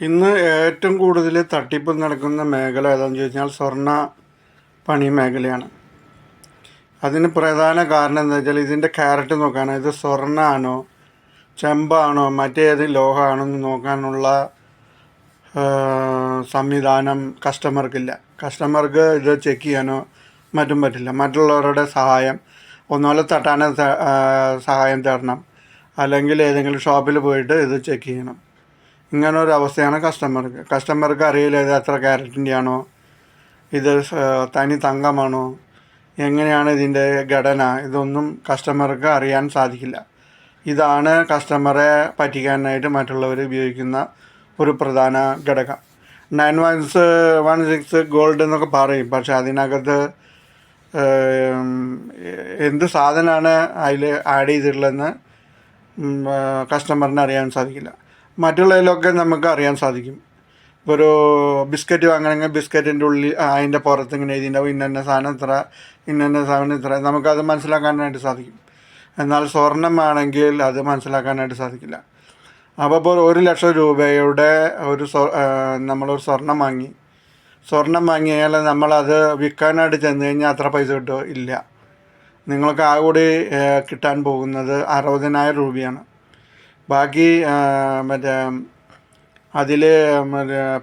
ഇന്ന് ഏറ്റവും കൂടുതൽ തട്ടിപ്പ് നടക്കുന്ന മേഖല ഏതാണെന്ന് ചോദിച്ചാൽ സ്വർണ്ണ പണി മേഖലയാണ്. അതിന് പ്രധാന കാരണം എന്താ വെച്ചാൽ ഇതിൻ്റെ ക്യാരറ്റ് നോക്കാനോ, ഇത് സ്വർണ്ണമാണോ ചെമ്പാണോ മറ്റേത് ലോഹമാണോ എന്ന് നോക്കാനുള്ള സംവിധാനം കസ്റ്റമർക്കില്ല. കസ്റ്റമർക്ക് ഇത് ചെക്ക് ചെയ്യാനോ മറ്റും പറ്റില്ല. മറ്റുള്ളവരുടെ സഹായം ഒന്നുപോലെ തട്ടാനോ സഹായം തരണം, അല്ലെങ്കിൽ ഏതെങ്കിലും ഷോപ്പിൽ പോയിട്ട് ഇത് ചെക്ക് ചെയ്യണം. ഇങ്ങനെ ഒരു അവസ്ഥയാണ് കസ്റ്റമർക്ക് അറിയില്ല ഇത് എത്ര ക്യാരറ്റിൻ്റെ ആണോ, ഇത് തനി തങ്കമാണോ, എങ്ങനെയാണ് ഇതിൻ്റെ ഘടന, ഇതൊന്നും കസ്റ്റമർക്ക് അറിയാൻ സാധിക്കില്ല. ഇതാണ് കസ്റ്റമറെ പറ്റിക്കാനായിട്ട് മറ്റുള്ളവർ ഉപയോഗിക്കുന്ന ഒരു പ്രധാന ഘടകം. 9116 ഗോൾഡ് എന്നൊക്കെ പറയും, പക്ഷെ അതിനകത്ത് എന്ത് സാധനമാണ് അതിൽ ആഡ് ചെയ്തിട്ടുള്ളതെന്ന് കസ്റ്റമറിന് അറിയാൻ സാധിക്കില്ല. മറ്റുള്ളതിലൊക്കെ നമുക്ക് അറിയാൻ സാധിക്കും. ഇപ്പോൾ ഒരു ബിസ്ക്കറ്റ് വാങ്ങണമെങ്കിൽ ബിസ്ക്കറ്റിൻ്റെ ഉള്ളിൽ അതിൻ്റെ പുറത്ത് ഇങ്ങനെ എഴുതിയിട്ടുണ്ടാവും ഇന്ന സാധനം ഇത്ര, ഇന്ന സാധനം ഇത്ര, നമുക്കത് മനസ്സിലാക്കാനായിട്ട് സാധിക്കും. എന്നാൽ സ്വർണ്ണമാണെങ്കിൽ അത് മനസ്സിലാക്കാനായിട്ട് സാധിക്കില്ല. അപ്പോൾ ഇപ്പോൾ 1,00,000 രൂപയുടെ നമ്മളൊരു സ്വർണം വാങ്ങിയാൽ നമ്മളത് വിൽക്കാനായിട്ട് ചെന്ന് കഴിഞ്ഞാൽ അത്ര പൈസ കിട്ടുമോ? ഇല്ല. നിങ്ങൾക്ക് ആ കൂടി കിട്ടാൻ പോകുന്നത് 60,000 രൂപയാണ്. ബാക്കി അതിൽ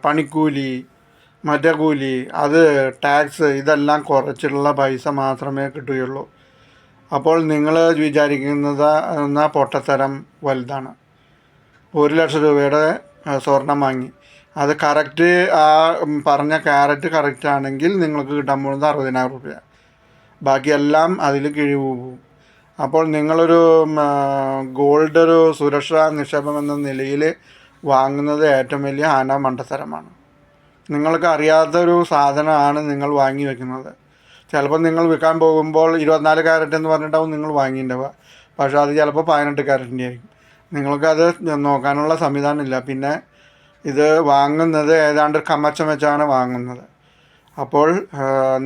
പണിക്കൂലി, മറ്റേ കൂലി, അത് ടാക്സ്, ഇതെല്ലാം കുറച്ചുള്ള പൈസ മാത്രമേ കിട്ടുകയുള്ളൂ. അപ്പോൾ നിങ്ങൾ വിചാരിക്കുന്നത് എന്നാൽ പൊട്ടത്തരം വലുതാണ്. 1,00,000 രൂപയുടെ സ്വർണം വാങ്ങി അത് കറക്റ്റ് ആ പറഞ്ഞ ക്യാരറ്റ് കറക്റ്റ് ആണെങ്കിൽ നിങ്ങൾക്ക് കിട്ടാൻ പോകുന്നത് 60,000 രൂപയാണ്. ബാക്കിയെല്ലാം അതിൽ കിഴിവ് പോകും. അപ്പോൾ നിങ്ങളൊരു ഗോൾഡ് ഒരു സുരക്ഷാ നിക്ഷേപം എന്ന നിലയിൽ വാങ്ങുന്നത് ഏറ്റവും വലിയ മണ്ടത്തരമാണ്. നിങ്ങൾക്ക് അറിയാത്തൊരു സാധനമാണ് നിങ്ങൾ വാങ്ങി വെക്കുന്നത്. ചിലപ്പോൾ നിങ്ങൾ വിൽക്കാൻ പോകുമ്പോൾ 24 ക്യാരറ്റ് എന്ന് പറഞ്ഞിട്ടാവും നിങ്ങൾ വാങ്ങിയിട്ടുണ്ടാവുക, പക്ഷേ അത് ചിലപ്പോൾ 18 ക്യാരറ്റിൻ്റെ ആയിരിക്കും. നിങ്ങൾക്കത് നോക്കാനുള്ള സംവിധാനമില്ല. പിന്നെ ഇത് വാങ്ങുന്നത് ഏതാണ്ട് കമ്മച്ചം വെച്ചാണ് വാങ്ങുന്നത്. അപ്പോൾ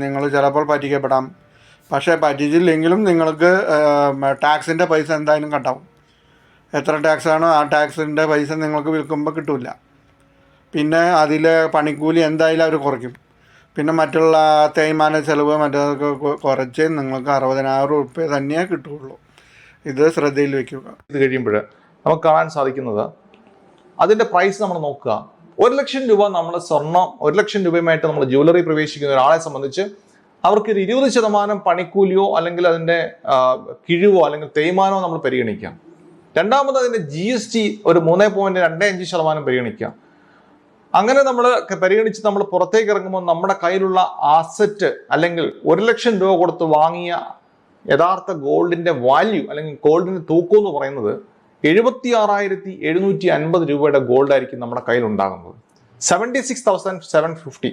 നിങ്ങൾ ചിലപ്പോൾ പറ്റിക്കപ്പെടാം. പക്ഷേ പറ്റിച്ചില്ലെങ്കിലും നിങ്ങൾക്ക് ടാക്സിൻ്റെ പൈസ എന്തായാലും കട്ടാവും. എത്ര ടാക്സാണോ ആ ടാക്സിൻ്റെ പൈസ നിങ്ങൾക്ക് വിൽക്കുമ്പോൾ കിട്ടില്ല. പിന്നെ അതിൽ പണിക്കൂലി എന്തായാലും അവർ കുറയ്ക്കും. പിന്നെ മറ്റുള്ള തേയ്മാന ചിലവ് മറ്റേതൊക്കെ കുറച്ച് നിങ്ങൾക്ക് 60,000 രൂപ തന്നെയേ കിട്ടുകയുള്ളൂ. ഇത് ശ്രദ്ധയിൽ വയ്ക്കുക. ഇത് കഴിയുമ്പോൾ നമുക്ക് കാണാൻ സാധിക്കുന്നത് അതിൻ്റെ പ്രൈസ് നമ്മൾ നോക്കുക. 1,00,000 രൂപ നമ്മൾ സ്വർണ്ണം 1,00,000 രൂപയുമായിട്ട് നമ്മൾ ജ്വല്ലറി പ്രവേശിക്കുന്ന ഒരാളെ സംബന്ധിച്ച് അവർക്ക് ഒരു 20% പണിക്കൂലിയോ അല്ലെങ്കിൽ അതിൻ്റെ കിഴിവോ അല്ലെങ്കിൽ തേയ്മാനോ നമ്മൾ പരിഗണിക്കാം. രണ്ടാമത് അതിൻ്റെ GST ഒരു 3.25% പരിഗണിക്കാം. അങ്ങനെ നമ്മൾ പരിഗണിച്ച് നമ്മൾ പുറത്തേക്ക് ഇറങ്ങുമ്പോൾ നമ്മുടെ കയ്യിലുള്ള ആസറ്റ് അല്ലെങ്കിൽ 1,00,000 രൂപ കൊടുത്ത് വാങ്ങിയ യഥാർത്ഥ ഗോൾഡിന്റെ വാല്യൂ അല്ലെങ്കിൽ ഗോൾഡിന്റെ തൂക്കം എന്ന് പറയുന്നത് 76,750 രൂപയുടെ ഗോൾഡ് ആയിരിക്കും നമ്മുടെ കയ്യിൽ ഉണ്ടാകുന്നത്. 76,750.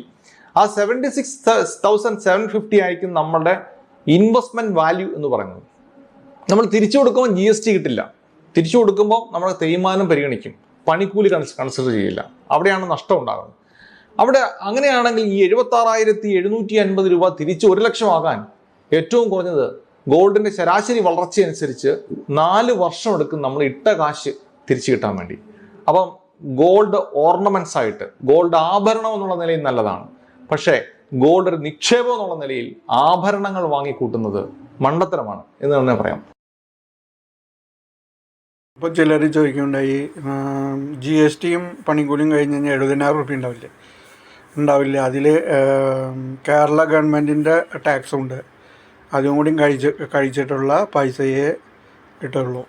ആ 76,750 ആയിരിക്കും നമ്മുടെ ഇൻവെസ്റ്റ്മെന്റ് വാല്യൂ എന്ന് പറയുന്നത്. നമ്മൾ തിരിച്ചു കൊടുക്കുമ്പോൾ GST കിട്ടില്ല. തിരിച്ചു കൊടുക്കുമ്പോൾ നമ്മൾ തേയ്മാനം പരിഗണിക്കും, പണിക്കൂലി കൺസിഡർ ചെയ്യില്ല. അവിടെയാണ് നഷ്ടം ഉണ്ടാകുന്നത്. അവിടെ അങ്ങനെയാണെങ്കിൽ ഈ 76,750 രൂപ തിരിച്ച് 1,00,000 ആകാൻ ഏറ്റവും കുറഞ്ഞത് ഗോൾഡിന്റെ ശരാശരി വളർച്ചയനുസരിച്ച് 4 വർഷം എടുക്കും നമ്മൾ ഇട്ട കാശ് തിരിച്ചു കിട്ടാൻ വേണ്ടി. അപ്പം ഗോൾഡ് ഓർണമെന്റ്സ് ആയിട്ട്, ഗോൾഡ് ആഭരണം എന്നുള്ള നിലയിൽ നല്ലതാണ്. പക്ഷേ ഗോൾഡ് ഒരു നിക്ഷേപം എന്നുള്ള നിലയിൽ ആഭരണങ്ങൾ വാങ്ങിക്കൂട്ടുന്നത് മണ്ടത്തരമാണ് എന്ന് തന്നെ പറയാം. ഇപ്പോൾ ചിലർ ചോദിക്കുന്നുണ്ടായി GSTയും പണിക്കൂലിയും കഴിഞ്ഞ് കഴിഞ്ഞാൽ 70,000 രൂപ ഉണ്ടാവില്ല. അതിൽ കേരള ഗവൺമെൻറ്റിൻ്റെ ടാക്സുണ്ട്. അതും കൂടി കഴിച്ചിട്ടുള്ള പൈസയെ കിട്ടുള്ളൂ.